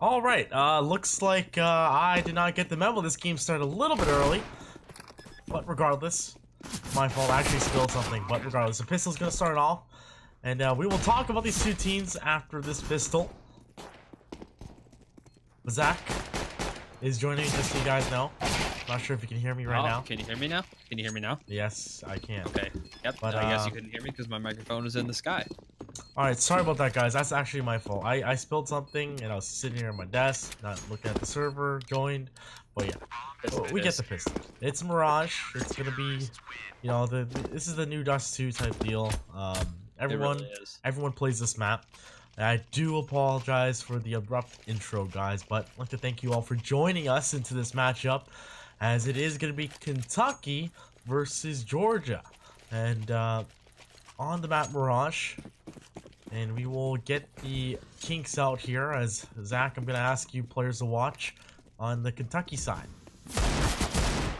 All right, looks like I did not get the memo. This game started a little bit early, but regardless, my fault. I actually spilled something, but regardless, the pistol's gonna start it off, and we will talk about these two teams after this pistol. Zach is joining me, just so you guys know. Not sure if you can hear me right now. Can you hear me now? Can you hear me now? Yes, I can. Okay. Yep. But, I guess you couldn't hear me because my microphone was in the sky. Alright, sorry about that, guys. That's actually my fault. I spilled something, and I was sitting here at my desk, not looking at the server, joined. But yeah, we get the pistol. It's Mirage. It's gonna be, you know, this is the new Dust 2 type deal. Everyone plays this map. And I do apologize for the abrupt intro, guys, but I'd like to thank you all for joining us into this matchup, as it is going to be Kentucky versus Georgia. And on the map Mirage, and we will get the kinks out here. As Zach, I'm going to ask you players to watch on the Kentucky side.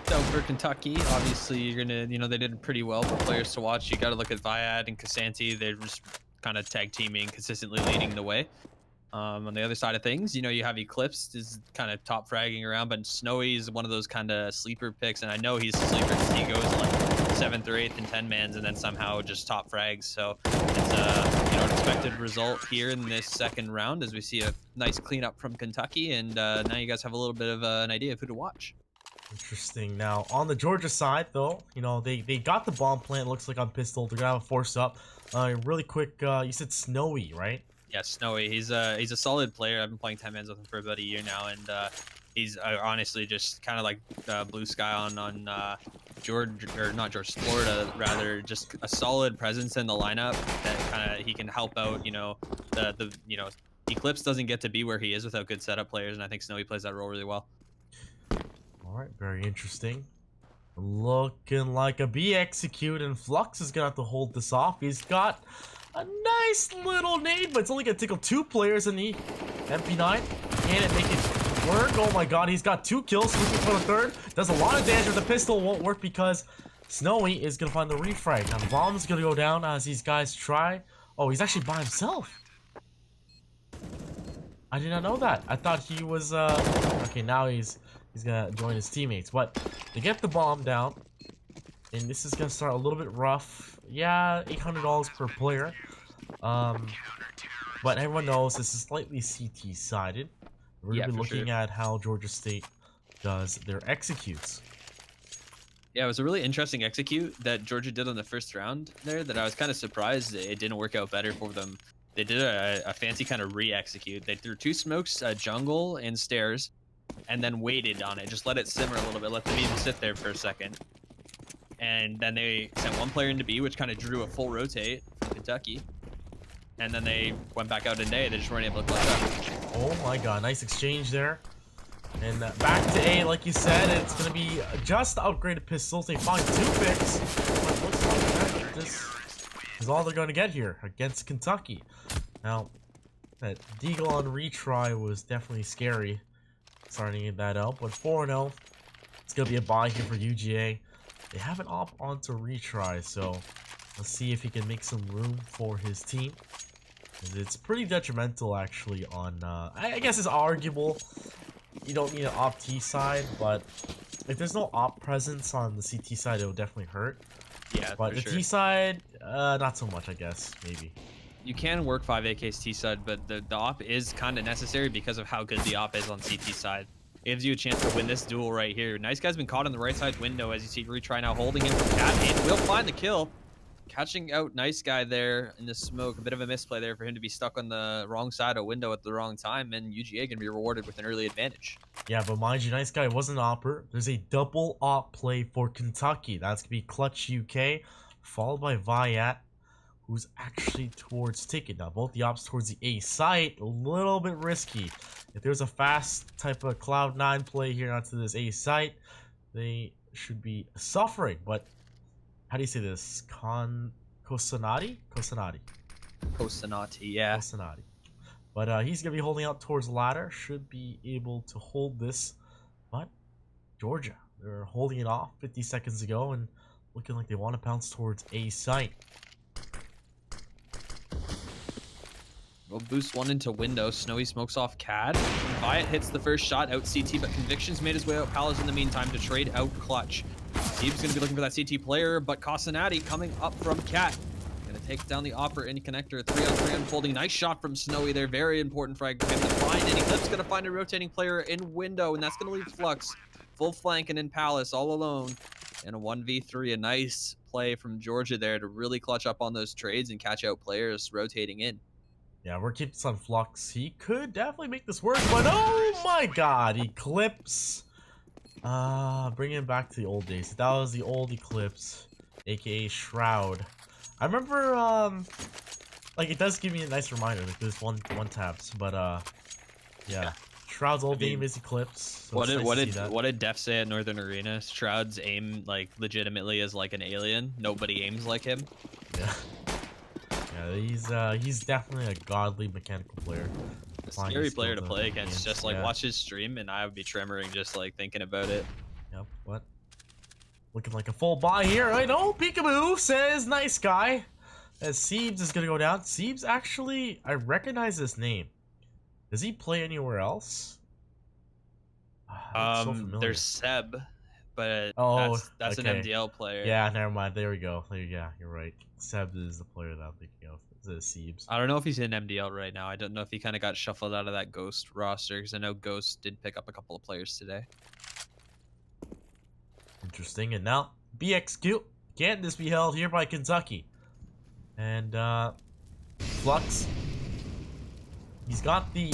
So for Kentucky, obviously you're gonna, they did pretty well for players to watch. You got to look at Viad and Kasanti. They're just kind of tag teaming, consistently leading the way. On the other side of things, you have Eclipse is kind of top fragging around, but Snowy is one of those kind of sleeper picks, and I know he's a sleeper because he goes like 7th or 8th and 10 mans, and then somehow just top frags. So it's an expected result here in this second round, as we see a nice cleanup from Kentucky, and now you guys have a little bit of an idea of who to watch. Interesting. Now on the Georgia side, though, they got the bomb plant. Looks like on pistol. They're gonna have a force up. Really quick. You said Snowy, right? Yeah, Snowy. He's a solid player. I've been playing 10 mans with him for about a year now, and he's honestly just kind of like Blue Sky on Florida rather. Just a solid presence in the lineup that kind of he can help out. Eclipse doesn't get to be where he is without good setup players, and I think Snowy plays that role really well. Alright, very interesting. Looking like a B execute, and Flux is gonna have to hold this off. He's got a nice little nade, but it's only gonna tickle 2 players in the MP9. Can it make it work? Oh my god, he's got 2 kills, looking for the 3rd. Does a lot of damage, but the pistol won't work because Snowy is gonna find the refrag. Now the bomb is gonna go down as these guys try. Oh, he's actually by himself. I did not know that. I thought he was okay, now he's gonna join his teammates, but they get the bomb down, and this is gonna start a little bit rough. Yeah, $800 per player, but everyone knows this is slightly CT sided. We're gonna be looking at how Georgia State does their executes. Yeah, it was a really interesting execute that Georgia did on the first round there that I was kind of surprised it didn't work out better for them. They did a fancy kind of re-execute. They threw 2 smokes, jungle and stairs, and then waited on it. Just let it simmer a little bit, let the beam sit there for a second. And then they sent 1 player into B, which kind of drew a full rotate from Kentucky. And then they went back out into A. They just weren't able to clutch up. Oh my god, nice exchange there. And back to A, like you said, it's going to be just upgraded pistols. They find 2 picks, but looks like this is all they're going to get here against Kentucky. Now, that Deagle on retry was definitely scary, starting that out, but 4-0, it's going to be a buy here for UGA. They have an op onto retry, so let's see if he can make some room for his team. It's pretty detrimental, actually, on, I guess it's arguable. You don't need an op T side, but if there's no op presence on the CT side, it will definitely hurt. Yeah, but the T side, not so much, I guess, maybe. You can work 5 AKs T side, but the op is kind of necessary because of how good the op is on CT side. It gives you a chance to win this duel right here. Nice guy's been caught in the right side window, as you see retry now holding him from Cat. It will find the kill. Catching out Nice Guy there in the smoke. A bit of a misplay there for him to be stuck on the wrong side of window at the wrong time, and UGA can be rewarded with an early advantage. Yeah, but mind you, Nice Guy wasn't an opper. There's a double op play for Kentucky. That's gonna be Clutch UK, followed by Viat, who's actually towards Ticket. Now, both the ops towards the A site, a little bit risky. If there's a fast type of Cloud9 play here onto this A site, they should be suffering. But how do you say this? Kosanati, yeah. Kosanati. But he's going to be holding out towards ladder. Should be able to hold this. But Georgia, they're holding it off 50 seconds ago and looking like they want to bounce towards A site. Will boost one into window. Snowy smokes off CAD. Viat hits the first shot out CT, but Conviction's made his way out Palace in the meantime to trade out Clutch. Steve's going to be looking for that CT player, but Casanati coming up from Cat. Going to take down the Opera in connector. 3-on-3 unfolding. Nice shot from Snowy there. Very important frag for him to find. And Eclipse going to find a rotating player in window, and that's going to leave Flux full flank and in Palace all alone. And a 1v3. A nice play from Georgia there to really clutch up on those trades and catch out players rotating in. Yeah, we're keeping some Flux. He could definitely make this work, but oh my god, Eclipse. Bring him back to the old days. That was the old Eclipse, aka Shroud. I remember, like, it does give me a nice reminder, like this one taps, but yeah. Shroud's old name is Eclipse. So what did Def say at Northern Arena? Shroud's aim, like, legitimately is like an alien. Nobody aims like him. Yeah. Yeah, he's definitely a godly mechanical player. A scary player to play against. Just like watch his stream, and I would be tremoring just like thinking about it. Yep. What? Looking like a full buy here. I know. Peekaboo says nice guy. As Siebes is gonna go down. Siebes actually, I recognize this name. Does he play anywhere else? So there's Seb, but that's okay. an MDL player. Yeah, never mind. There we go. Yeah, you're right. Seb is the player that I'm thinking of. It's Siebes. I don't know if he's in MDL right now. I don't know if he kind of got shuffled out of that Ghost roster, because I know Ghost did pick up a couple of players today. Interesting. And now BXQ. Can this be held here by Kentucky? And Flux. He's got the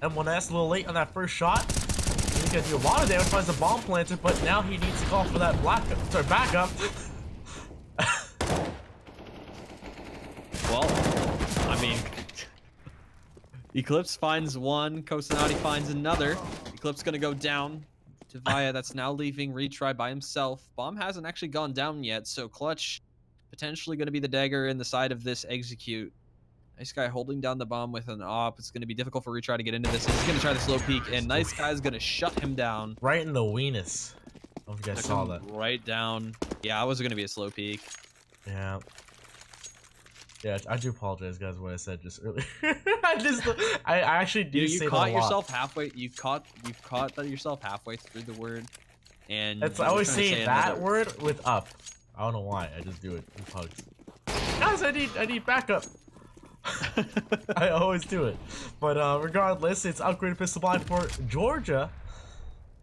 M1S a little late on that first shot. He's gonna do a lot of damage, finds the bomb planted, but now he needs to call for that backup. Well, I mean, Eclipse finds one, Cosanati finds another. Eclipse gonna go down to Via. That's now leaving Retry by himself. Bomb hasn't actually gone down yet, so Clutch potentially gonna be the dagger in the side of this execute. Nice guy holding down the bomb with an op. It's gonna be difficult for Retry to get into this. He's gonna try the slow peek, and Nice Guy's gonna shut him down. Right in the weenus. I don't know if you guys saw that. Right down. Yeah, I was gonna be a slow peek. Yeah. Yeah, I do apologize, guys, what I said just earlier. I actually do say that a lot. You caught yourself halfway. You've caught yourself halfway through the word, and I always say that word with up. I don't know why. I just do it in pugs. Guys, I need backup. I always do it. But regardless, it's upgraded pistol blind for Georgia,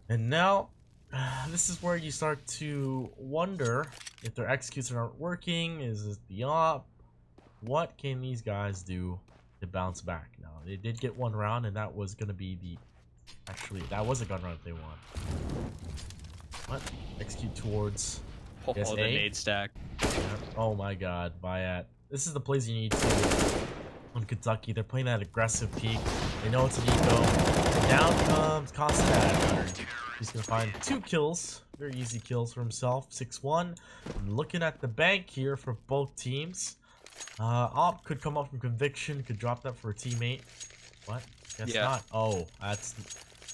and now this is where you start to wonder if their executes aren't working. Is it the op? What can these guys do to bounce back? Now, they did get one round, and that was going to be the... Actually, that was a gun round if they won. What? Execute towards... Oh, the nade stack. Yeah. Oh my god, Viat. This is the plays you need to on Kentucky. They're playing that aggressive peak. They know it's an eco. And down comes Constant. He's going to find 2 kills. Very easy kills for himself. 6-1. Looking at the bank here for both teams. Op could come up from Conviction, could drop that for a teammate. What? Guess not. Oh, that's...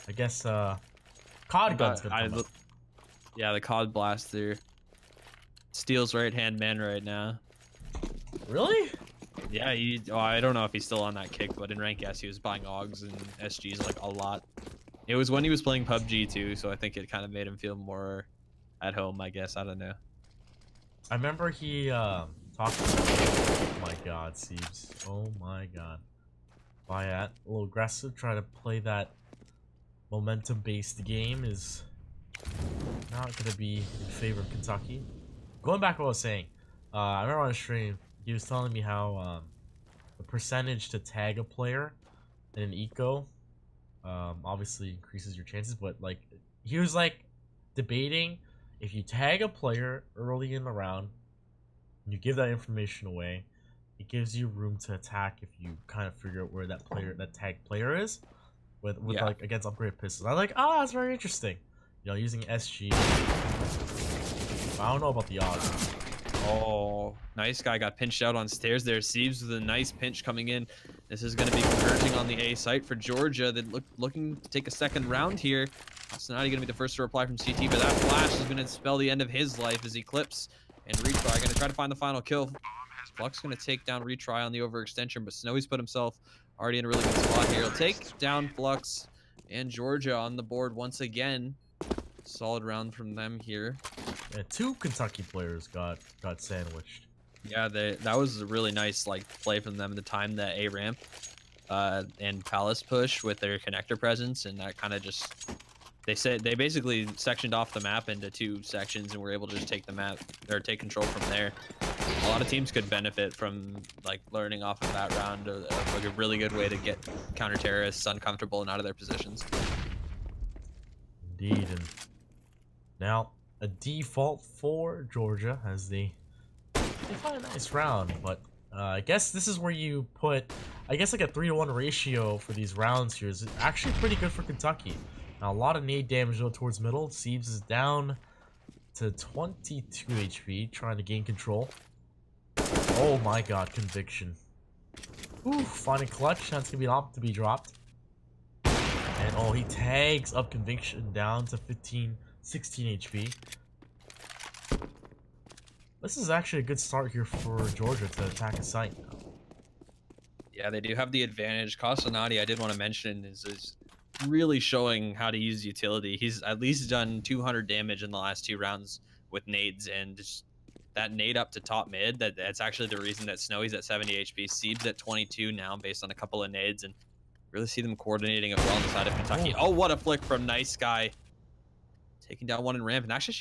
I guess, COD Gun's gonna come up. Yeah, the COD Blaster. Steel's right-hand man right now. Really? Yeah, I don't know if he's still on that kick, but in rank S, he was buying AUGs and SGs, like, a lot. It was when he was playing PUBG, too, so I think it kind of made him feel more at home, I guess. I don't know. I remember he, talked about... Oh my god, Siebes. Oh my god. Viat, a little aggressive, try to play that momentum-based game is not going to be in favor of Kentucky. Going back to what I was saying, I remember on a stream, he was telling me how the percentage to tag a player in an eco obviously increases your chances, but like he was like debating if you tag a player early in the round and you give that information away, it gives you room to attack if you kind of figure out where that tag player is with like against upgraded pistols. I'm like, oh, that's very interesting. You know, using SG. I don't know about the odds. Oh, Nice Guy got pinched out on stairs there. Siebes with a nice pinch coming in. This is going to be converging on the A site for Georgia. They're looking to take a second round here. Casanati going to be the first to reply from CT, but that flash is going to spell the end of his life as Eclipse and Retry going to try to find the final kill. Flux gonna take down retry on the overextension, but Snowy's put himself already in a really good spot here. He'll take down Flux and Georgia on the board once again. Solid round from them here. Yeah, 2 Kentucky players got sandwiched. Yeah, that was a really nice like play from them. The time that A ramp and Palace push with their connector presence, and that kind of just they basically sectioned off the map into 2 sections and were able to just take the map or take control from there. A lot of teams could benefit from like learning off of that round of like a really good way to get counter terrorists uncomfortable and out of their positions. Indeed, and now a default for Georgia as they find a nice round, but I guess this is where you put, I guess like a 3-to-1 ratio for these rounds here is actually pretty good for Kentucky. Now a lot of nade damage though towards middle. Siebes is down to 22 HP, trying to gain control. Oh my god, conviction. Ooh, finding clutch, that's gonna be an op to be dropped. And oh, he tags up conviction down to 16 HP. This is actually a good start here for Georgia to attack a site. Yeah, they do have the advantage. Casanati, I did want to mention, is really showing how to use utility. He's at least done 200 damage in the last 2 rounds with nades, and just that nade up to top mid, that's actually the reason that Snowy's at 70 HP. Siebes at 22 now based on a couple of nades, and really see them coordinating it well on the side of Kentucky. Oh, what a flick from Nice Guy. Taking down one in ramp, and actually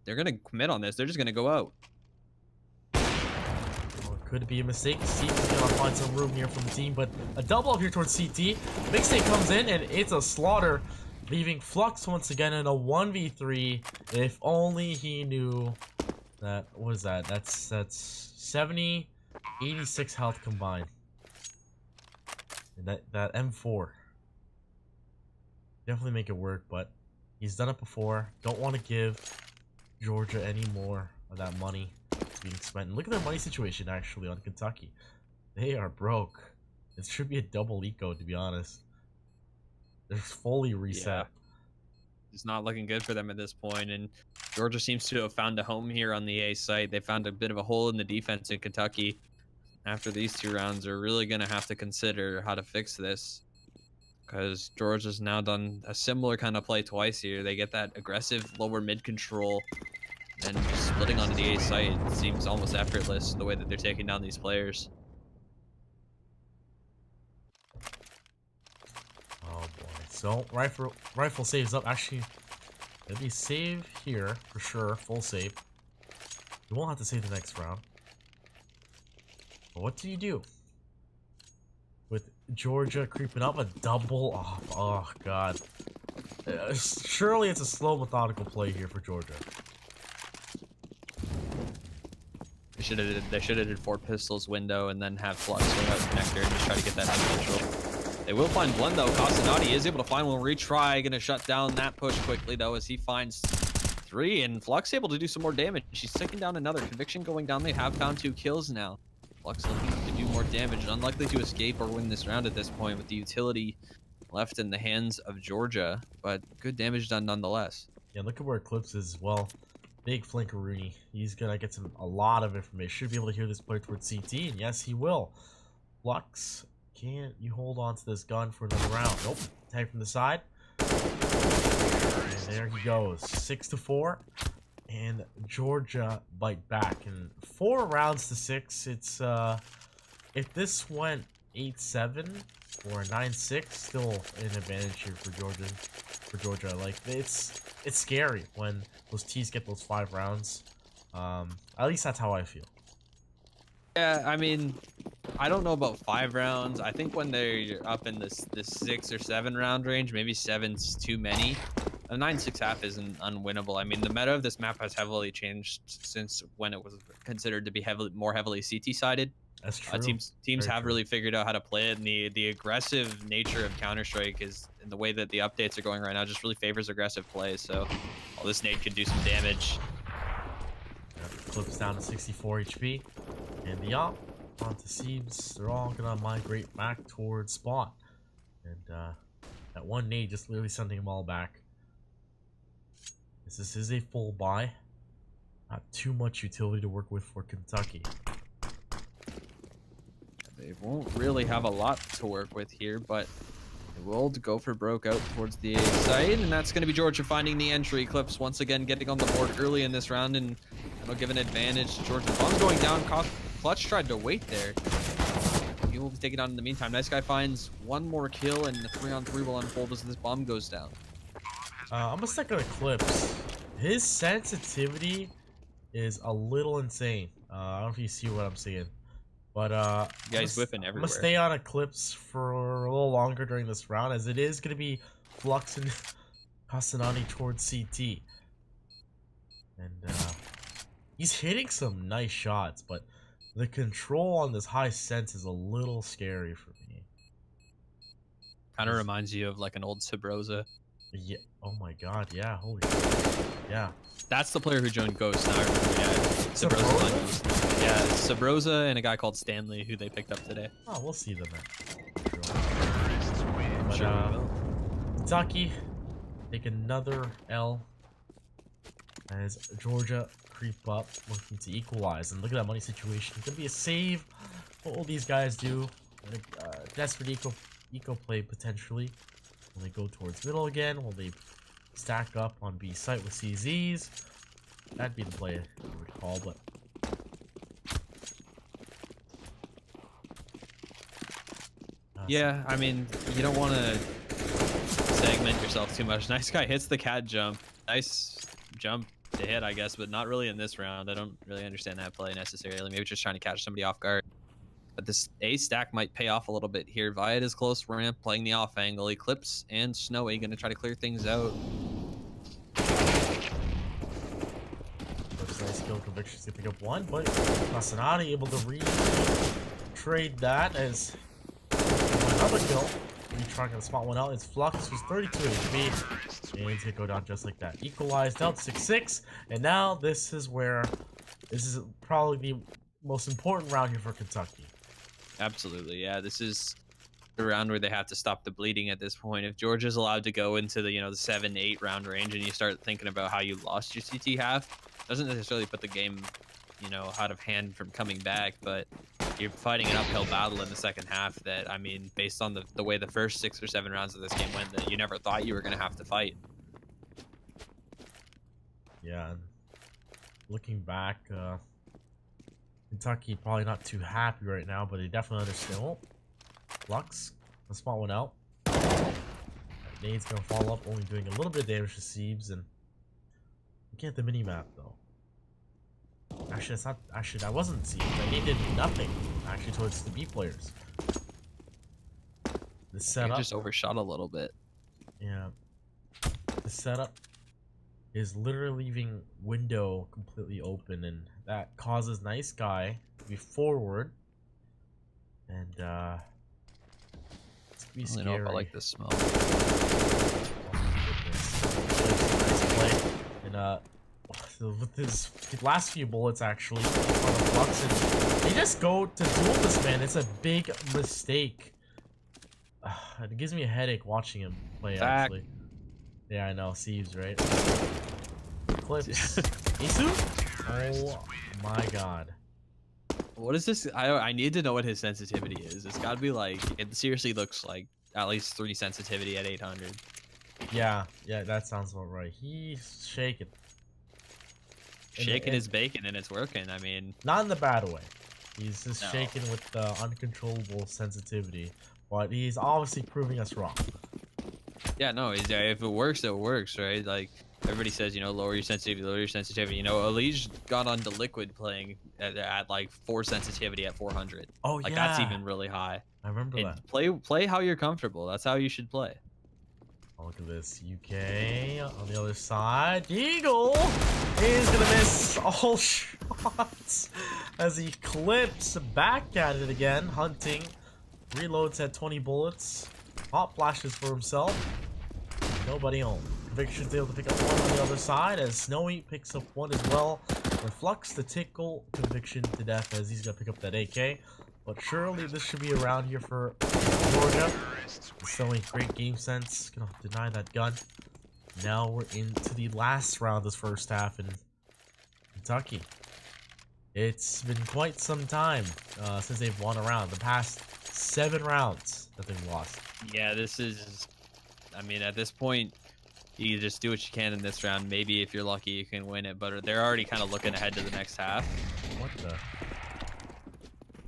they're gonna commit on this. They're just gonna go out. Could be a mistake. CT is gonna find some room here from the team, but a double up here towards CT. Mixtape comes in and it's a slaughter, leaving Flux once again in a 1v3. If only he knew that. What is that? That's 70, 86 health combined. And that M4 definitely make it work, but he's done it before. Don't want to give Georgia any more of that money being spent. And look at their money situation actually on Kentucky. They are broke. It should be a double eco, to be honest. They're fully reset. Yeah. It's not looking good for them at this point, and Georgia seems to have found a home here on the A site. They found a bit of a hole in the defense in Kentucky. After these 2 rounds, they're really going to have to consider how to fix this, because Georgia's now done a similar kind of play twice here. They get that aggressive lower mid control, and just splitting onto the A site seems almost effortless the way that they're taking down these players. Oh boy. So rifle saves up. Actually, it'll be save here for sure. Full save. You won't have to save the next round. But what do you do with Georgia creeping up? A double off. Oh god. Surely it's a slow, methodical play here for Georgia. They should have did 4 pistols window and then have Flux swing out connector and just try to get that out of control. They will find one though. Casanati is able to find one. Retry, gonna shut down that push quickly though as he finds 3, and Flux able to do some more damage. She's taking down another. Conviction going down. They have found 2 kills now. Flux looking to do more damage. Unlikely to escape or win this round at this point with the utility left in the hands of Georgia, but good damage done nonetheless. Yeah, look at where Eclipse is as well. Big flanker. He's gonna get a lot of information. Should be able to hear this play towards CT, and yes, he will. Flux, can't you hold on to this gun for another round? Nope. Tag from the side. And there he goes. 6-4. And Georgia bite back. And 4 rounds to 6. It's if this went 8-7 or 9-6, still an advantage here for Georgia. Like it's scary when those T's get those 5 rounds. At least that's how I feel. Yeah, I mean, I don't know about 5 rounds. I think when they're up in this 6 or 7 round range, maybe 7's too many. A 9-6 isn't unwinnable. I mean, the meta of this map has heavily changed since when it was considered to be more heavily CT sided. That's true. Teams have really figured out how to play it, and the aggressive nature of Counter-Strike is, in the way that the updates are going right now, just really favors aggressive play. So, while this nade could do some damage. Flips down to 64 HP, and the op onto Siebes. They're all gonna migrate back towards spawn, and that one nade just literally sending them all back. This is a full buy. Not too much utility to work with for Kentucky. They won't really have a lot to work with here, but they will go for broke out towards the A side, and that's going to be Georgia finding the entry. Eclipse once again getting on the board early in this round, and that'll give an advantage to Georgia. The bomb's going down. Clutch tried to wait there. He will be taken down in the meantime. Nice Guy finds one more kill, and the 3-on-3 will unfold as this bomb goes down. I'm gonna stick on Eclipse. His sensitivity is a little insane. I don't know if you see what I'm seeing, but Yeah, he's whipping I'm everywhere. gonna stay on Eclipse for a little longer during this round, as it is gonna be Flux and Casanani towards CT, and he's hitting some nice shots, but the control on this high sense is a little scary for me. Kind of reminds you of like an old Sabrosa. Yeah. Oh my God. Yeah. Holy shit. Yeah. That's the player who joined Ghost. Now I remember. Yeah, Sabrosa. Sabrosa? Yeah, Sabrosa and a guy called Stanley who they picked up today. Oh, we'll see them then. I'm But, sure we will. Kentucky take another L as Georgia creep up, looking to equalize. And look at that money situation. It's gonna be a save. What will these guys do? Desperate eco play potentially. Will they go towards middle again? Will they stack up on B site with CZs? That'd be the play I would call, but Yeah, I mean, you don't want to segment yourself too much. Nice Guy hits the cat jump. Nice jump to hit, I guess, but not really in this round. I don't really understand that play necessarily. Maybe just trying to catch somebody off guard. But this A stack might pay off a little bit here. Viad is close ramp, playing the off angle. Eclipse and Snowy going to try to clear things out. first nice kill. Conviction's gonna pick up one, but Casanati able to trade that as another kill. He's trying to spot one out. It's Flux, who's 32 HP, and he's gonna go down just like that. Equalized out 6-6, and now this is probably the most important round here for Kentucky. Absolutely, yeah. This is the round where they have to stop the bleeding at this point. If Georgia's allowed to go into the, the 7-8 round range, and you start thinking about how you lost your CT half, doesn't necessarily put the game, out of hand from coming back, but you're fighting an uphill battle in the second half that, I mean, based on the way the first 6 or 7 rounds of this game went, that you never thought you were going to have to fight. Yeah, and looking back, Kentucky probably not too happy right now, but they definitely understand. Oh, Flux, let's spot one out. Nade's gonna follow up, only doing a little bit of damage to Siebes, and looking at the mini map though. Actually, that's not. Actually, that wasn't Siebes. Nade did nothing actually towards the B players. The It setup, just overshot a little bit. yeah. The setup is literally leaving window completely open, and that causes Nice Guy to be forward, and it's gonna be I don't scary. know if I like this smell. Oh my goodness. Nice play. And with his last few bullets actually on the Flux, and they just go to duel this man. It's a big mistake. It gives me a headache watching him play actually. Yeah, I know. Sieves, right? Clips. Isu? Oh my god. What is this? I need to know what his sensitivity is. It's got to be like, it seriously looks like at least 3 sensitivity at 800. Yeah, that sounds about right. He's shaking. Shaking his bacon and it's working. I mean, Not in the bad way. He's just No. shaking with uncontrollable sensitivity. But he's obviously proving us wrong. yeah, no, if it works, it works, right? Like, everybody says, lower your sensitivity, lower your sensitivity. Elige got onto Liquid playing at like 4 sensitivity at 400. Oh, Like, yeah. that's even really high. I remember And that. play how you're comfortable. That's how you should play. Oh, look at this. UK on the other side. Eagle is going to miss all shots as he clips back at it again. Hunting. Reloads at 20 bullets. Hot flashes for himself. Nobody home. Conviction's able to pick up one on the other side as Snowy picks up one as well. And Flux to tickle Conviction to death as he's going to pick up that AK. But surely this should be around here for Georgia. Snowy, great game sense. Gonna deny that gun. Now we're into the last round of this first half in Kentucky. It's been quite some time since they've won a round. The past 7 rounds that they've lost. Yeah, this is. I mean, at this point, you just do what you can in this round. Maybe if you're lucky, you can win it. But they're already kind of looking ahead to the next half. What the?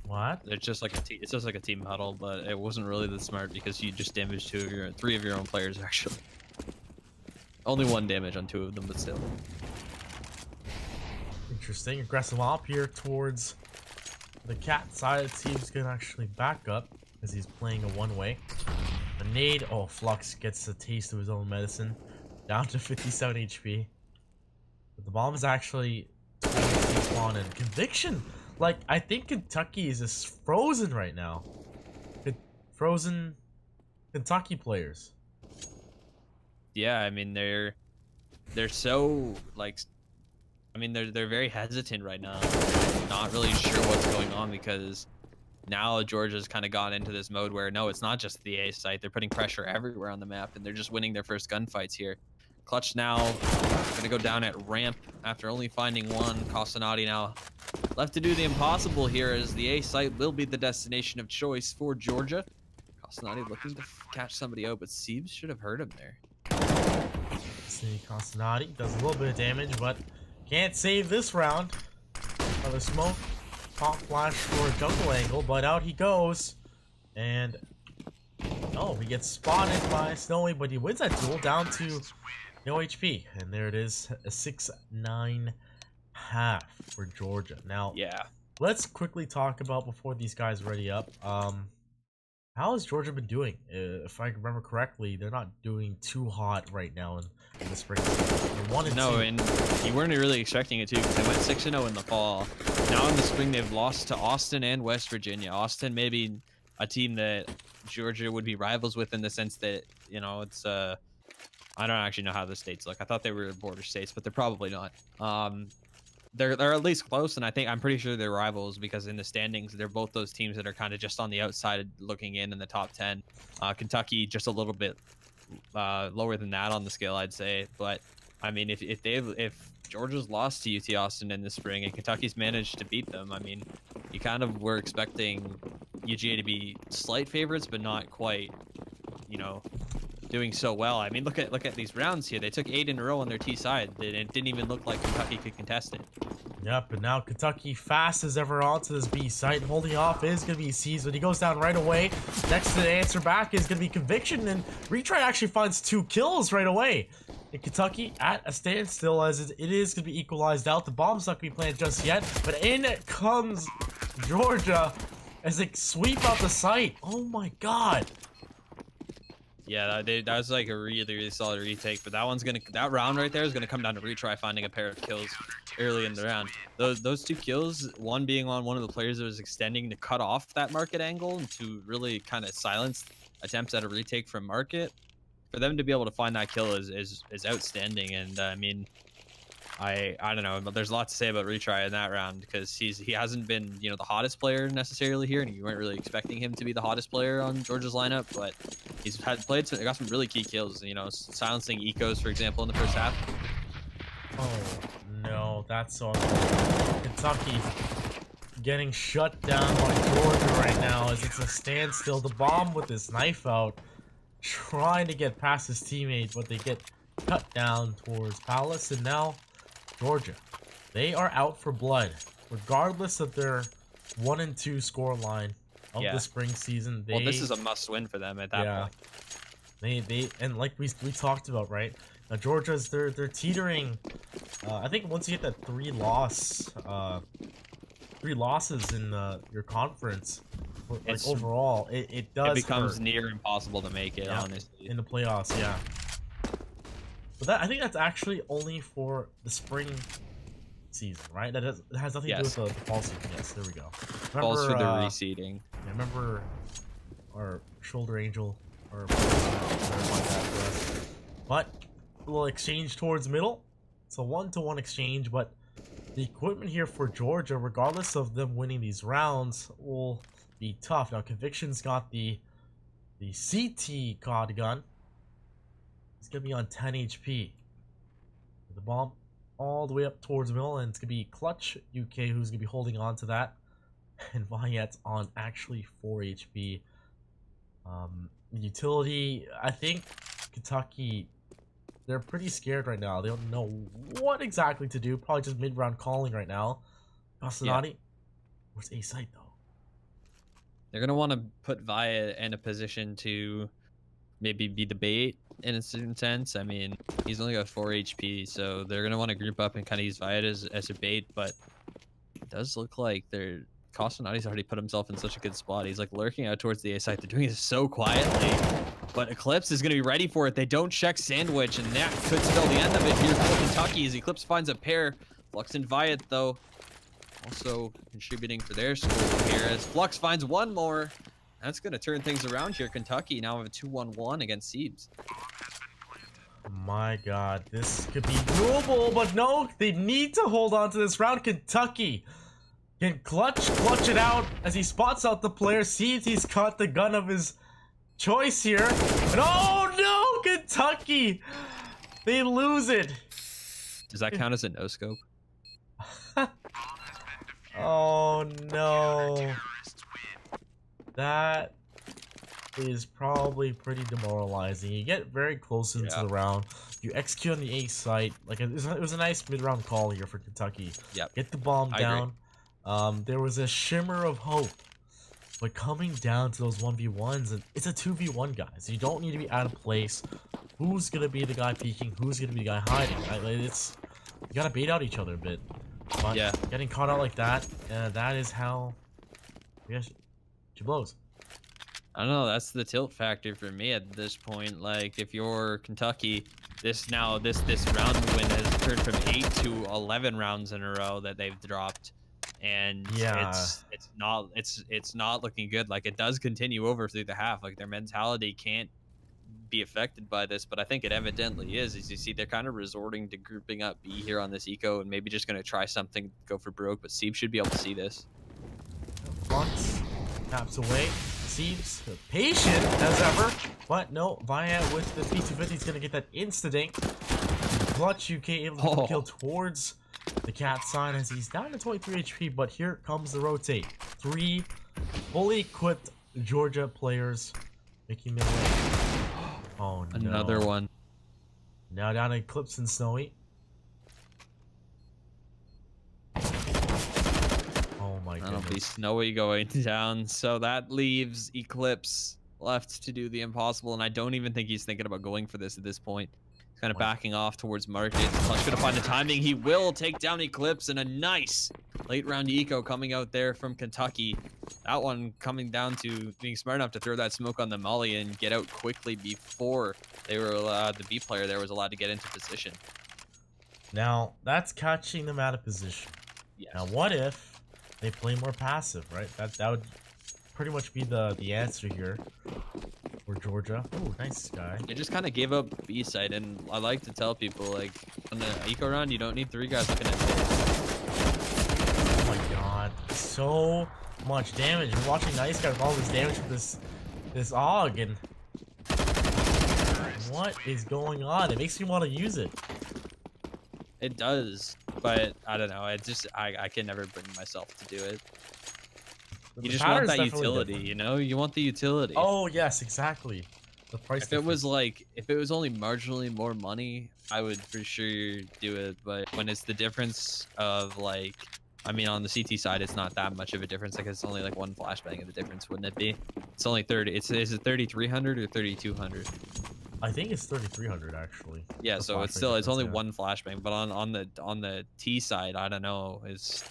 What? It's just like a team huddle, but it wasn't really that smart because you just damaged 3 of your own players actually. Only 1 damage on 2 of them, but still. Interesting. Aggressive op here towards the cat side. It seems gonna actually back up as he's playing a one-way. The nade. Oh, Flux gets a taste of his own medicine. Down to 57 HP. But the bomb is actually spawn and Conviction. Like, I think Kentucky is just frozen right now. Frozen Kentucky players. Yeah, I mean they're so like, I mean they're very hesitant right now. Not really sure what's going on because now Georgia's kind of gone into this mode where no, it's not just the A site. They're putting pressure everywhere on the map, and they're just winning their first gunfights here. Clutch now gonna go down at ramp after only finding 1. Casanati now left to do the impossible here, as the A site will be the destination of choice for Georgia. Casanati looking to catch somebody out, but Siebes should have heard him there. See, Casanati does a little bit of damage, but can't save this round. Another smoke. Pop flash for a jungle angle, but out he goes. And oh, he gets spotted by Snowy, but he wins that duel down to no HP. And there it is, a 6-9 half for Georgia. Now, Yeah. let's quickly talk about before these guys ready up. How has Georgia been doing? If I remember correctly, they're not doing too hot right now in the spring. No, and you weren't really expecting it too, because they went 6-0 in the fall. Now in the spring, they've lost to Austin and West Virginia. Austin maybe a team that Georgia would be rivals with in the sense that, you know, it's I don't actually know how the states look. I thought they were border states, but they're probably not. They're at least close, and I'm pretty sure they're rivals because in the standings, they're both those teams that are kind of just on the outside looking in the top 10. Kentucky just a little bit lower than that on the scale, I'd say. But I mean, if Georgia's lost to UT Austin in the spring and Kentucky's managed to beat them, I mean, you kind of were expecting UGA to be slight favorites, but not quite, you know, doing so well. I mean, look at these rounds here. They took 8 in a row on their T side. It didn't even look like Kentucky could contest it. Yep, but now Kentucky fast as ever onto this B site. Holding off is going to be Seized, but he goes down right away. Next to the answer back is going to be Conviction, and Retry actually finds 2 kills right away. And Kentucky at a standstill as it is going to be equalized out. The bomb's not going to be planted just yet, but in comes Georgia as they sweep out the site. Oh my god. Yeah, that was like a really solid retake, but that round right there is gonna come down to Retry finding a pair of kills early in the round. Those 2 kills, one being on one of the players that was extending to cut off that market angle and to really kind of silence attempts at a retake from market. For them to be able to find that kill is outstanding, and I mean, I don't know, but there's a lot to say about Retry in that round because he hasn't been, you know, the hottest player necessarily here, and you weren't really expecting him to be the hottest player on Georgia's lineup, but he's got some really key kills, you know, silencing ecos, for example, in the first half. Oh no, that's on Kentucky getting shut down by Georgia right now as it's a standstill. The bomb with his knife out, trying to get past his teammate, but they get cut down towards Palace, and now Georgia, they are out for blood, regardless of their 1-2 score line of the spring season. Well, this is a must-win for them at that point. They and like we talked about, right? Now Georgia's they're teetering. I think once you hit that 3 losses in your conference, like overall, it becomes near impossible to make it, honestly, in the playoffs. Yeah. But I think that's actually only for the spring season, right? It has nothing to do with the fall season. Yes, there we go. Falls for the reseeding. I remember our shoulder angel, or but a little exchange towards middle. It's a 1-to-1 exchange, but the equipment here for Georgia, regardless of them winning these rounds, will be tough. Now, Conviction's got the CT COD gun. He's gonna be on 10 HP. The bomb all the way up towards middle, and it's gonna be Clutch UK who's gonna be holding on to that, and Viet's on actually 4 HP. Utility, I think Kentucky, they're pretty scared right now. They don't know what exactly to do. Probably just mid-round calling right now. Castanati, where's A site though? They're gonna want to put Viet in a position to maybe be the bait in a certain sense. I mean, he's only got 4 HP, so they're gonna want to group up and kind of use Viet as a bait. But it does look like they're Castanati's already put himself in such a good spot. He's like lurking out towards the A site. They're doing it so quietly, but Eclipse is gonna be ready for it. They don't check Sandwich, and that could spell the end of it here for Kentucky as Eclipse finds a pair. Flux and Viet though also contributing for their score here as Flux finds one more. That's going to turn things around here. Kentucky now have a 2-1-1 against Siebes. My god, this could be doable, but no, they need to hold on to this round. Kentucky can clutch it out as he spots out the player, sees he's caught the gun of his choice here. And oh no, Kentucky! They lose it. Does that count as a no-scope? Oh no. That is probably pretty demoralizing. You get very close into the round. You execute on the A site. Like it was a nice mid-round call here for Kentucky. Yep. Get the bomb down. There was a shimmer of hope. But coming down to those 1v1s, and it's a 2v1, guys. You don't need to be out of place. Who's gonna be the guy peeking? Who's gonna be the guy hiding? Right? Like, it's you gotta bait out each other a bit. But getting caught out like that, that is how she blows. I don't know. That's the tilt factor for me at this point. Like, if you're Kentucky, this round win has turned from 8 to 11 rounds in a row that they've dropped, and it's not looking good. Like, it does continue over through the half. Like, their mentality can't be affected by this, but I think it evidently is. As you see, they're kind of resorting to grouping up B here on this eco and maybe just going to try something, go for broke. But Siebes should be able to see this. Flux taps away. Siebes patient as ever, but no, Viet with the P250 is going to get that insta-dink. Clutch UK able to get the kill towards the cat sign as he's down to 23 HP, but here comes the rotate. 3 fully equipped Georgia players making their way. Oh no. Another one. Now down to Eclipse and Snowy. Oh my goodness. That'll be Snowy going down. So that leaves Eclipse left to do the impossible, and I don't even think he's thinking about going for this at this point. He's kind of backing off towards Market. Clutch gonna find the timing. He will take down Eclipse, and a nice late round eco coming out there from Kentucky. That one coming down to being smart enough to throw that smoke on the molly and get out quickly before they were allowed, the B player there was allowed to get into position. Now, that's catching them out of position. Yes. Now, what if they play more passive, right? That would pretty much be the answer here for Georgia. Oh, nice guy. They just kind of gave up B side, and I like to tell people, like, on the eco round, you don't need 3 guys looking at it. Oh my god, so much damage. You're watching Nice Guy with all this damage with this AUG, and what is going on? It makes me want to use it. It does, but I don't know. It just I can never bring myself to do it. The You just want pattern's that definitely utility, different. you know? You want the utility. Oh yes, exactly. The price. If it was like, if it was only marginally more money, I would for sure do it. But when it's the difference of like, I mean, on the CT side, it's not that much of a difference. Like, it's only like 1 flashbang of the difference, wouldn't it be? It's only 30. Is it 3,300 or 3,200? I think it's 3,300 actually. Yeah, The so it's flashbang still, it's only difference, yeah. 1 flashbang. But on the T side, I don't know. It's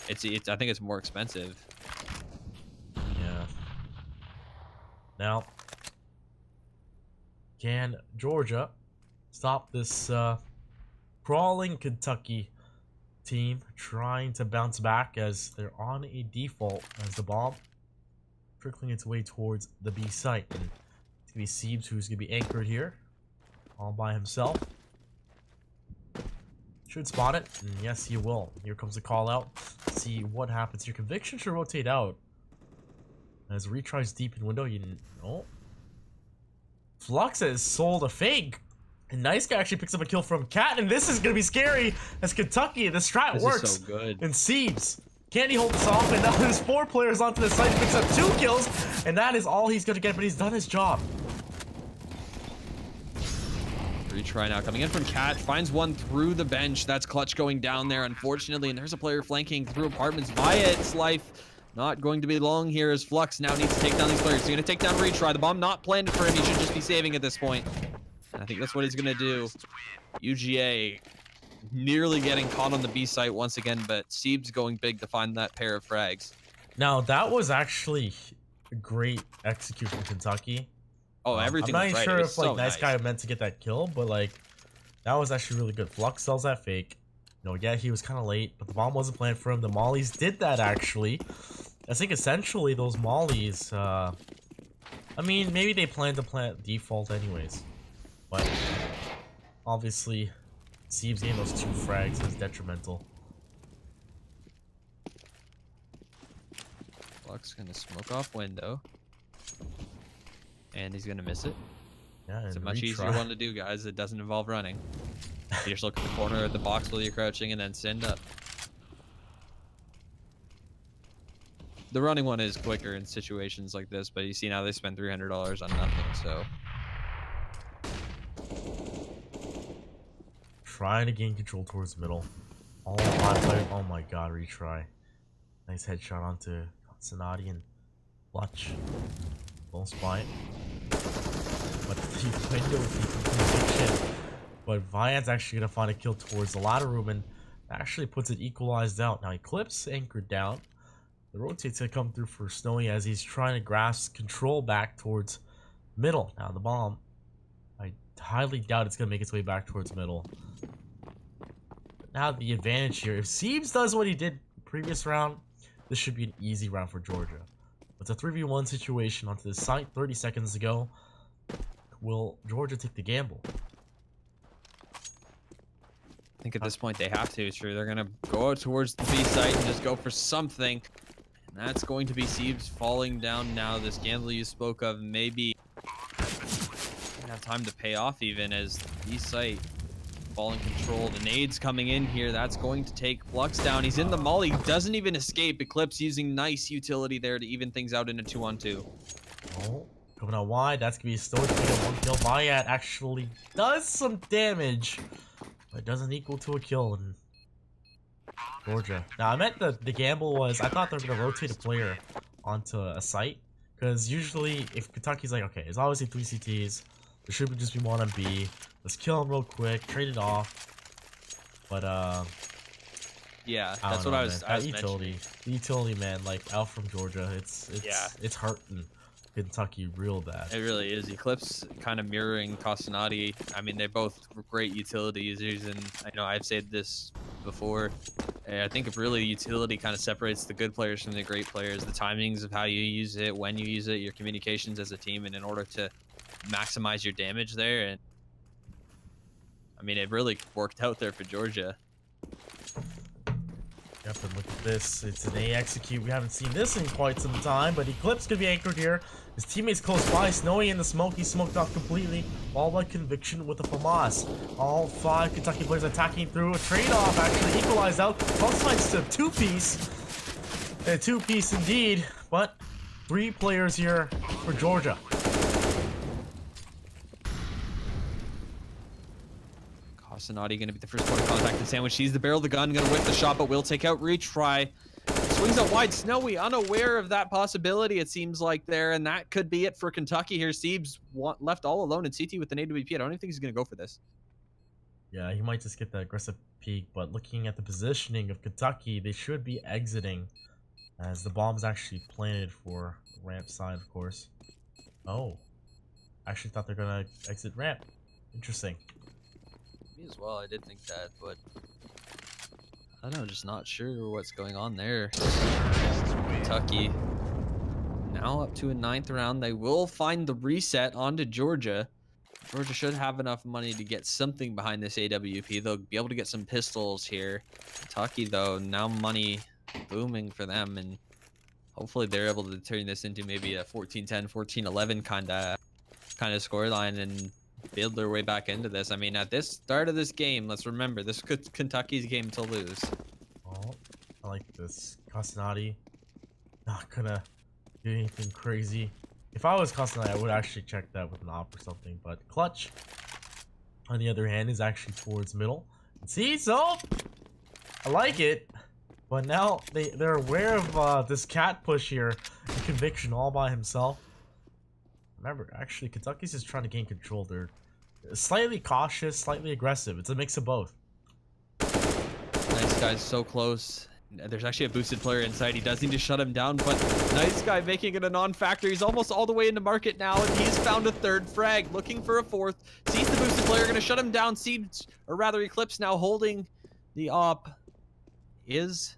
I think it's more expensive. Yeah. Now, can Georgia stop this crawling Kentucky team trying to bounce back as they're on a default as the bomb trickling its way towards the B site? And it's gonna be Siebes who's gonna be anchored here all by himself. Should spot it, and yes, he will. Here comes the call out. Let's see what happens. Your conviction should rotate out. As retries deep in window, you know. Flux has sold a fake And Nice Guy actually picks up a kill from Cat, and this is gonna be scary as Kentucky. The strat This works. is so good. And Siebes, can he hold this off? And now there's 4 players onto the site. He picks up 2 kills, and that is all he's gonna get. But he's done his job. Retry now coming in from Cat, finds one through the bench. That's Clutch going down there, unfortunately, and there's a player flanking through apartments. Viet's life not going to be long here as Flux now needs to take down these players. He's going to take down Retry. The bomb not planted for him. He should just be saving at this point. And I think that's what he's going to do. UGA nearly getting caught on the B site once again, but Siebes going big to find that pair of frags. Now, that was actually a great execution from Kentucky. Oh, everything I'm was not right. sure It if was like so Nice Guy meant to get that kill, but like that was actually really good. Flux sells that fake. You know, yeah, he was kind of late, but the bomb wasn't planned for him. The mollies did that actually. I think essentially those mollies. I mean, maybe they planned to plant default anyways, but obviously, Siebes getting those 2 frags is detrimental. Flux gonna smoke off window. And he's gonna miss it. Yeah, It's a and much easier retry. one to do, guys. It doesn't involve running. You just look at the corner of the box while you're crouching and then send up. The running one is quicker in situations like this, but you see now they spend $300 on nothing, so. Trying to gain control towards middle. All 5 players. Oh my god, retry. Nice headshot onto Sonati and Clutch. Don't spy. But the window conviction. But Viant's actually gonna find a kill towards the ladder room and actually puts it equalized out. Now Eclipse anchored down. The rotate's gonna come through for Snowy as he's trying to grasp control back towards middle. Now the bomb, I highly doubt it's gonna make its way back towards middle. But now the advantage here, if Siebes does what he did previous round, this should be an easy round for Georgia. It's a 3v1 situation onto the site 30 seconds to go. Will Georgia take the gamble? I think at this point they have to. Sure, they're gonna go out towards the B site and just go for something. And that's going to be Siebes falling down now. This gamble you spoke of maybe have time to pay off even as B site ball in control. The nades coming in here. That's going to take Flux down. He's in the molly. Doesn't even escape. Eclipse using nice utility there to even things out in a 2-on-2. Oh, coming out wide. That's gonna be Stoic to get 1 kill. Viat actually does some damage, but it doesn't equal to a kill in Georgia. Now, I meant the gamble was I thought they were gonna rotate a player onto a site because usually if Kentucky's like, okay, it's obviously 3 CTs. There should just be 1 on B. Let's kill him real quick, trade it off. But Yeah, I that's don't what know, I was man. That mentioning. the utility, man, like out from Georgia, Yeah. it's hurting Kentucky real bad. It really is. Eclipse kind of mirroring Castanati. I mean, they're both great utility users, and I know I've said this before. I think if really utility kind of separates the good players from the great players, the timings of how you use it, when you use it, your communications as a team, and in order to maximize your damage there. And I mean, it really worked out there for Georgia. Yep, and look at this. It's an A execute. We haven't seen this in quite some time, but Eclipse could be anchored here. His teammates close by. Snowy in the smoke. He's smoked off completely. All by Conviction with the FAMAS. All 5 Kentucky players attacking through. A trade-off actually equalized out. Flux fights to 2-piece. A 2-piece indeed, but 3 players here for Georgia. Castanati going to be the first point of contact to Sandwich. He's the barrel of the gun, going to whip the shot, but will take out Retry. Swings out wide. Snowy unaware of that possibility, it seems like there, and that could be it for Kentucky here. Siebes left all alone in CT with an AWP. I don't even think he's going to go for this. Yeah, he might just get the aggressive peek, but looking at the positioning of Kentucky, they should be exiting as the bomb's actually planted for ramp side, of course. Oh, I actually thought they're gonna exit ramp. Interesting. Me as well, I did think that, but I don't know, just not sure what's going on there. Kentucky now up to a 9th round. They will find the reset onto Georgia. Georgia should have enough money to get something behind this AWP. They'll be able to get some pistols here. Kentucky, though, now money booming for them, and hopefully they're able to turn this into maybe a 14-10, 14-11 kind of scoreline and build their way back into this. I mean, at this start of this game, let's remember this is Kentucky's game to lose. Oh, I like this. Castanati. Not gonna do anything crazy. If I was Castanati, I would actually check that with an op or something. But Clutch, on the other hand, is actually towards middle. See, so I like it. But now they're aware of this cat push here. Conviction all by himself. Remember, actually, Kentucky's just trying to gain control. They're slightly cautious, slightly aggressive. It's a mix of both. Nice guy's so close. There's actually a boosted player inside. He does need to shut him down, but Nice Guy making it a non-factor. He's almost all the way into market now, and he's found a third frag, looking for a fourth. Sees the boosted player, gonna shut him down. Seeds, or rather Eclipse now holding the op. Is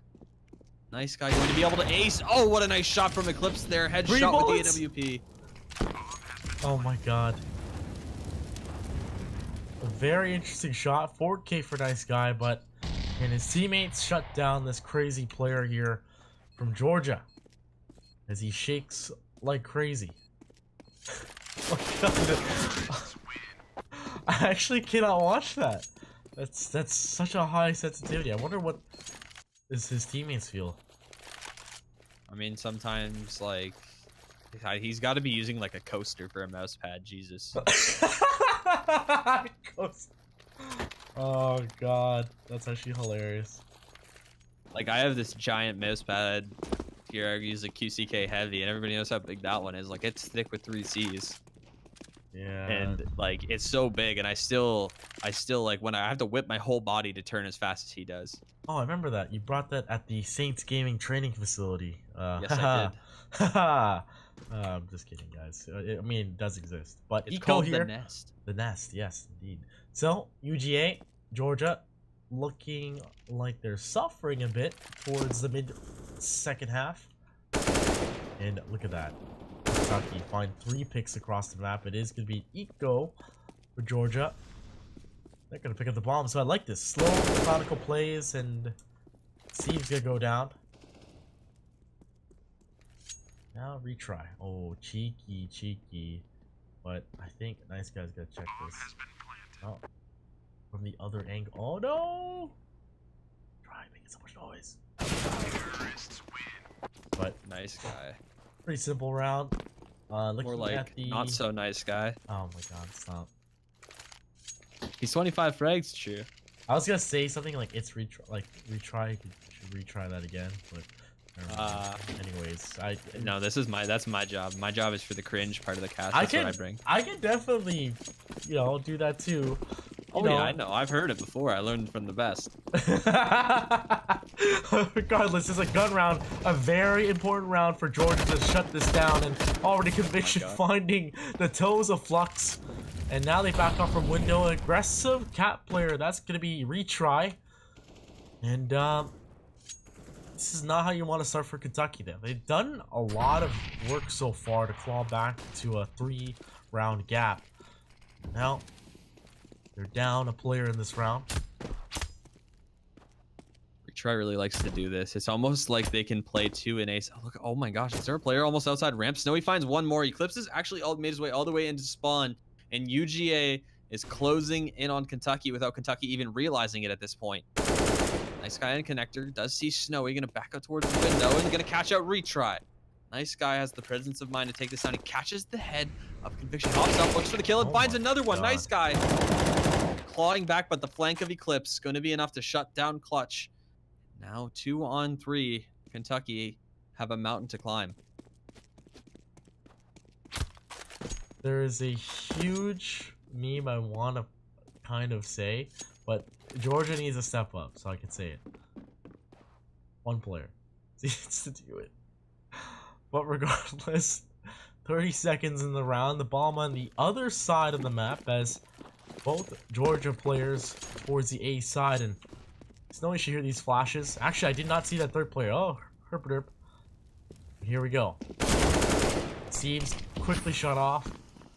Nice Guy going to be able to ace? Oh, what a nice shot from Eclipse there. Headshot with the AWP. Oh my god. A very interesting shot. 4K for Nice Guy, but and his teammates shut down this crazy player here from Georgia as he shakes like crazy. Oh god. I actually cannot watch that. That's such a high sensitivity. I wonder what does his teammates feel. I mean, sometimes, like, he's got to be using, like, a coaster for a mouse pad. Jesus. Oh god, that's actually hilarious. Like, I have this giant mouse pad here. I use a QCK Heavy, and everybody knows how big that one is. Like, it's thick with 3 Cs. Yeah. And, like, it's so big, and I still, like, when I have to whip my whole body to turn as fast as he does. Oh, I remember that. You brought that at the Saints Gaming training facility. Yes, I did. Haha. I'm just kidding, guys. I mean, it does exist. But It's Eco called here. the Nest. The Nest, yes, indeed. So, UGA, Georgia, looking like they're suffering a bit towards the mid-second half. And look at that. Kentucky find 3 picks across the map. It is going to be Eco for Georgia. They're going to pick up the bomb, so I like this. Slow, methodical plays, and Steve's going to go down. Now retry. Oh, cheeky, cheeky. But I think Nice Guy's got to check this. Oh, from the other angle. Oh, no! Try making so much noise. But Nice Guy. pretty simple round. Looking More like at the... not so nice guy. Oh my god, stop. He's 25 frags, true. I was gonna say something like it's retry, you should retry that again, but never mind. Anyways, No, that's my job. My job is for the cringe part of the cast. That's what I bring. I can definitely, do that too. Oh yeah, I know. I've heard it before. I learned from the best. Regardless, it's a gun round, a very important round for Georgia to shut this down, and already Conviction finding the toes of Flux. And now they back off from window. Aggressive cat player. That's going to be retry. And this is not how you want to start for Kentucky, though. They've done a lot of work so far to claw back to a 3-round gap. Now, they're down a player in this round. Retry really likes to do this. It's almost like they can play 2 in ace. Oh, look, oh my gosh, is there a player almost outside ramp? Snowy finds one more. Eclipse has actually made his way all the way into spawn. And UGA is closing in on Kentucky without Kentucky even realizing it at this point. Nice Guy and Connector does see Snowy, gonna back up towards the window and gonna catch out Retry. Nice Guy has the presence of mind to take this down. He catches the head of Conviction, hops up, looks for the kill, and finds another one. Nice Guy clawing back, but the flank of Eclipse going to be enough to shut down Clutch. Now 2 on 3. Kentucky have a mountain to climb. There is a huge meme I want to kind of say, but Georgia needs to step up, so I can say it. One player needs to do it. But regardless, 30 seconds in the round, the bomb on the other side of the map as both Georgia players towards the A side, and Snowy should hear these flashes. Actually, I did not see that third player. Oh, herp. Here we go. Seems quickly shut off.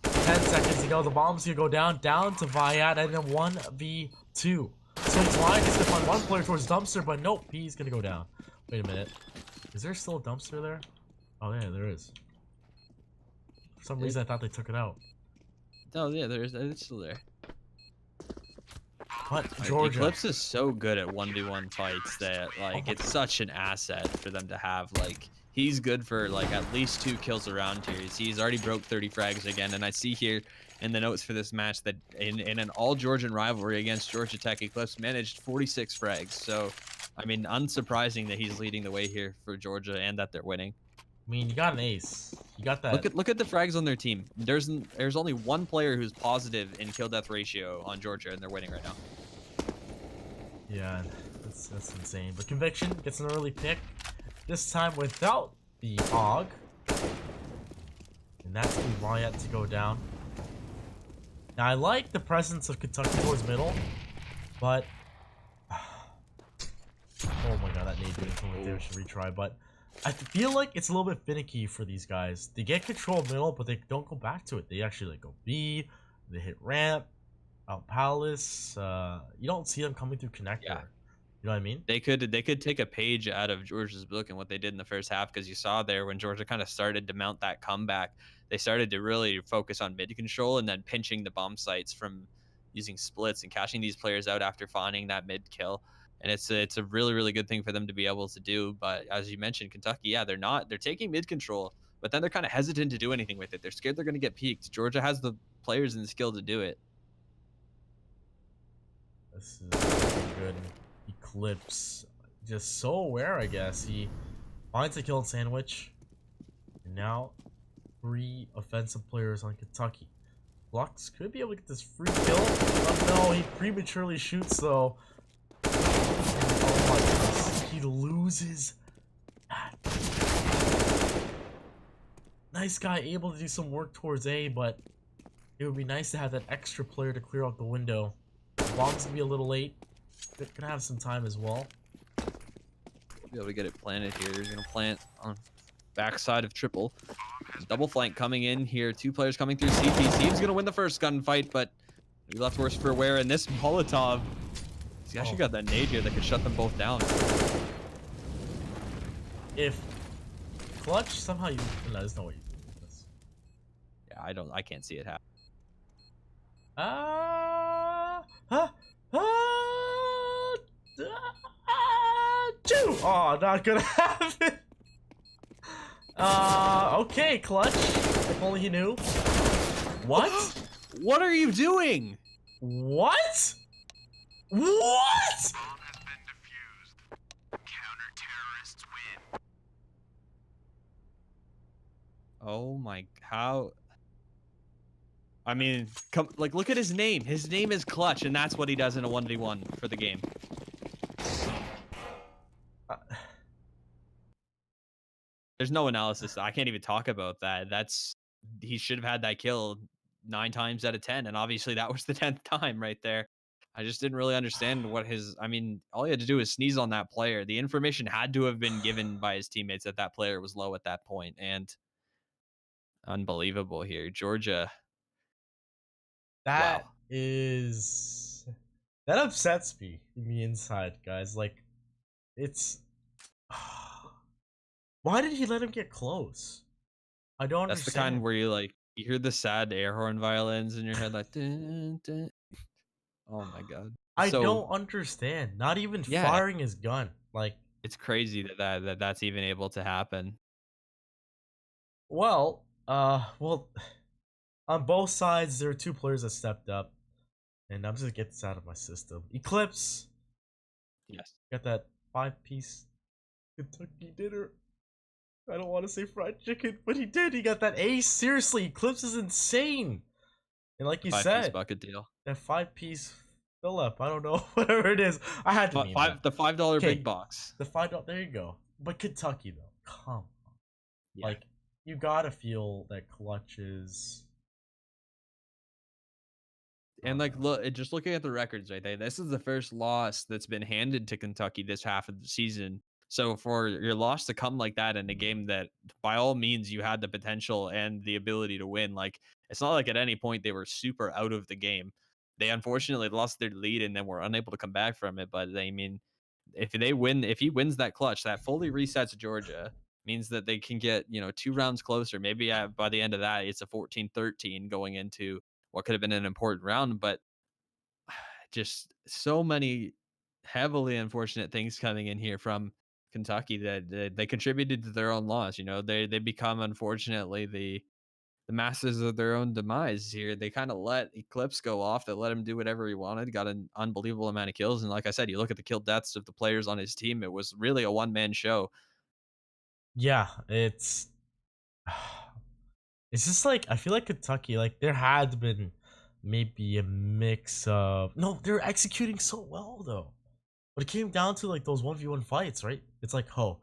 10 seconds to go. The bomb's gonna go down to Viad, and then 1v2. So he's lying. He's gonna find one player towards dumpster, but nope, he's gonna go down. Wait a minute. Is there still a dumpster there? Oh yeah, there is. For some reason, I thought they took it out. No, yeah, it's still there. But Like, Georgia. Eclipse is so good at 1v1 fights that like my it's such an asset for them to have. Like he's good for like at least 2 kills around here. He's already broke 30 frags again, and I see here in the notes for this match that in an all Georgian rivalry against Georgia Tech, Eclipse managed 46 frags. So I mean, unsurprising that he's leading the way here for Georgia and that they're winning. I mean, you got an ace. You got that. Look at the frags on their team. There's only one player who's positive in kill death ratio on Georgia, and they're winning right now. Yeah, that's insane. But Conviction gets an early pick. This time without the AUG. And that's the Riot to go down. Now, I like the presence of Kentucky towards middle, but... Oh my god, that nade didn't feel like they should retry, but... I feel like it's a little bit finicky for these guys. They get control of middle, but they don't go back to it. They actually like go B, they hit ramp, out palace. You don't see them coming through connector. Yeah. You know what I mean? They could take a page out of Georgia's book and what they did in the first half, because you saw there when Georgia kind of started to mount that comeback, they started to really focus on mid control and then pinching the bomb sites from using splits and cashing these players out after finding that mid kill. And it's a really, really good thing for them to be able to do. But as you mentioned, Kentucky, yeah, they're taking mid control, but then they're kind of hesitant to do anything with it. They're scared they're going to get peaked. Georgia has the players and the skill to do it. This is good. Eclipse. Just so aware, I guess. He finds a kill in Sandwich. And now 3 offensive players on Kentucky. Lux could be able to get this free kill. Oh no, he prematurely shoots though. Oh my goodness. He loses. Nice guy, able to do some work towards A, but it would be nice to have that extra player to clear out the window. Bomb's gonna be a little late. Gonna have some time as well. Be able to get it planted here. He's gonna plant on backside of triple. Double flank coming in here. 2 players coming through CT. Seems gonna win the first gunfight, but he left worse for wear. And this Molotov, he's actually got that nade here that could shut them both down. If Clutch somehow you there's no way you can do this. Yeah, I can't see it happen. Two. Oh, not gonna happen. Okay, Clutch. If only he knew. What? What are you doing? What? What? Oh my, how? I mean, come, like, look at his name. His name is Clutch, and that's what he does in a 1v1 for the game. There's no analysis. I can't even talk about that. He should have had that kill 9 times out of 10, and obviously that was the 10th time right there. I just didn't really understand what I mean, all he had to do was sneeze on that player. The information had to have been given by his teammates that that player was low at that point, and unbelievable here. Georgia. That Wow. is that upsets me in the inside, guys. Like, it's why did he let him get close? I don't That's the understand. kind where you like you hear the sad air horn violins in your head like dun, dun. Oh my god. I So don't understand. Not even yeah, firing his gun. Like, it's crazy that's even able to happen. well, on both sides there are 2 players that stepped up, and I'm just gonna get this out of my system. Eclipse Yes. got that 5-piece Kentucky dinner. I don't want to say fried chicken, but he did. He got that ace. Seriously, Eclipse is insane. And like you 5-piece said, bucket deal. that 5-piece fill up. I don't know, whatever it is. I had to name that. The $5 Okay. big box. The $5. There you go. But Kentucky though, come on. Yeah. Like, you gotta feel that Clutch is. And like just looking at the records right there, this is the first loss that's been handed to Kentucky this half of the season. So for your loss to come like that in a game that by all means you had the potential and the ability to win, like it's not like at any point they were super out of the game. They unfortunately lost their lead and then were unable to come back from it. But I mean, if he wins that clutch, that fully resets Georgia, means that they can get, 2 rounds closer. Maybe by the end of that, it's a 14-13 going into what could have been an important round, but just so many heavily unfortunate things coming in here from Kentucky that they contributed to their own loss. You know, they become unfortunately the masters of their own demise here. They kind of let Eclipse go off. They let him do whatever he wanted. Got an unbelievable amount of kills, and like I said, you look at the kill deaths of the players on his team. It was really a one man show. Yeah, it's just like I feel like Kentucky, like there had been maybe a mix of no, they're executing so well though. But it came down to like those 1v1 fights, right? It's like, oh,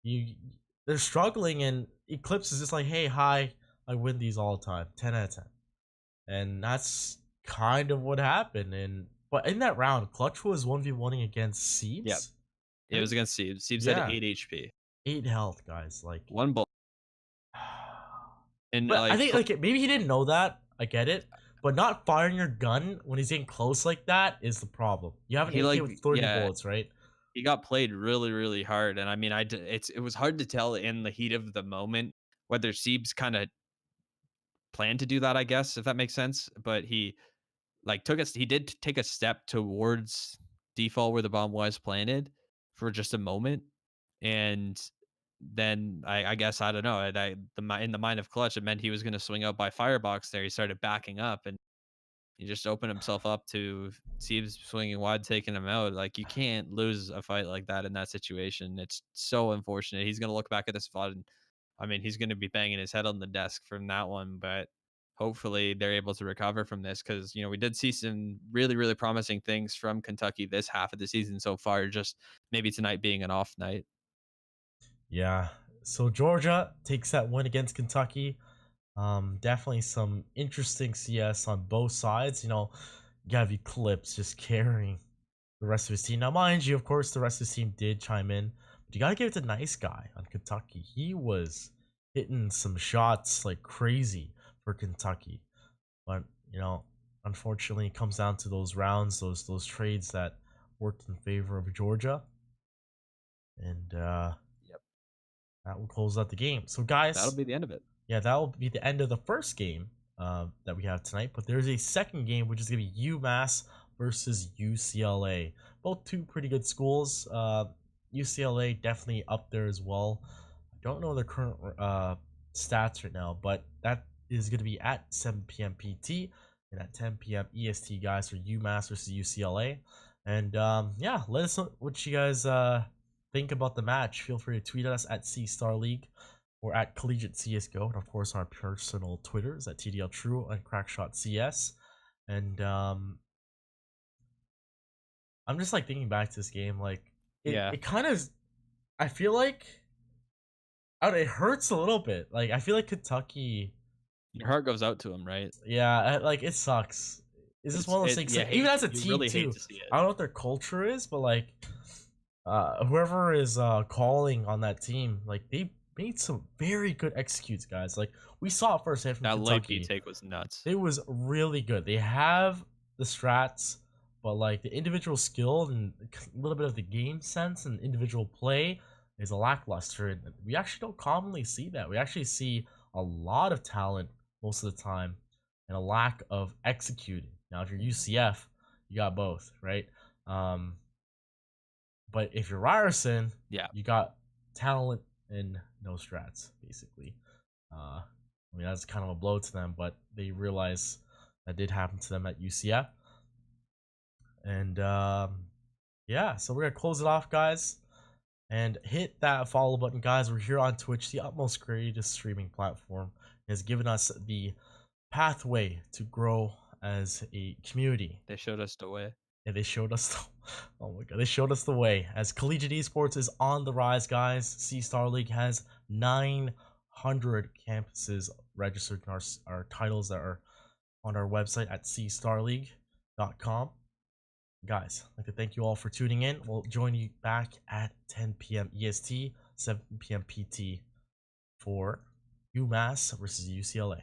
you they're struggling and Eclipse is just like, hey, hi, I win these all the time. 10 out of 10. And that's kind of what happened. And but in that round, Clutch was 1v1ing against Yep, Siebes. it was against Siebes. Siebes had Yeah. 8 HP, 8 health, guys. Like one bullet, and but I like think like maybe he didn't know that. I get it. But not firing your gun when he's getting close like that is the problem. You have an he AK like with 30 yeah, bullets, right? he got played really, really hard, and I mean, it was hard to tell in the heat of the moment whether Siebes kind of planned to do that, I guess, if that makes sense. But he like he did take a step towards default where the bomb was planted for just a moment, and then I guess I don't know. In the mind of Clutch, it meant he was going to swing out by firebox. There, he started backing up, and he just opened himself up to Siebes swinging wide, taking him out. Like you can't lose a fight like that in that situation. It's so unfortunate. He's gonna look back at this fight, and I mean, he's gonna be banging his head on the desk from that one. But hopefully, they're able to recover from this because we did see some really, really promising things from Kentucky this half of the season so far. Just maybe tonight being an off night. Yeah. So Georgia takes that win against Kentucky. Definitely some interesting CS on both sides. You have Eclipse just carrying the rest of his team. Now, mind you, of course, the rest of his team did chime in, but you gotta give it to Nice Guy on Kentucky. He was hitting some shots like crazy for Kentucky, but unfortunately, it comes down to those rounds, those trades that worked in favor of Georgia, and Yep, that will close out the game. So, that'll guys, be the end of it. yeah, that will be the end of the first game that we have tonight. But there's a second game, which is going to be UMass versus UCLA. Both two pretty good schools. UCLA definitely up there as well. I don't know their current stats right now, but that is going to be at 7 p.m. PT and at 10 p.m. EST, guys, for UMass versus UCLA. And yeah, let us know what you guys think about the match. Feel free to tweet us at CStarLeague or at Collegiate CSGO, and of course our personal Twitters at TDL True and Crackshot CS. And I'm just like thinking back to this game, like Yeah, it kind of, I feel like, I don't know, it hurts a little bit. Like I feel like Kentucky, your heart goes out to him, right? yeah, like it sucks. It's just one of those things. Yeah, Like, even as a you team really hate too, to see it. I don't know what their culture is, but like whoever is calling on that team, like they made some very good executes, guys. Like we saw it firsthand from That late Kentucky. take was nuts. It was really good. They have the strats, but like the individual skill and a little bit of the game sense and individual play is a lackluster. And we actually don't commonly see that. We actually see a lot of talent most of the time and a lack of executing. Now, if you're UCF, you got both, right? Um, but if you're Ryerson, Yeah, you got talent and no strats, basically. I mean, that's kind of a blow to them, but they realize that did happen to them at UCF. And yeah, so we're going to close it off, guys. And hit that follow button, guys. We're here on Twitch, the utmost greatest streaming platform. It has given us the pathway to grow as a community. they showed us the way. And they showed us oh my god, they showed us the way. As collegiate esports is on the rise, guys. CStarLeague has 900 campuses registered in our titles that are on our website at cstarleague.com. Guys, I'd like to thank you all for tuning in. We'll join you back at 10 p.m. EST, 7 p.m. PT for UMass versus UCLA.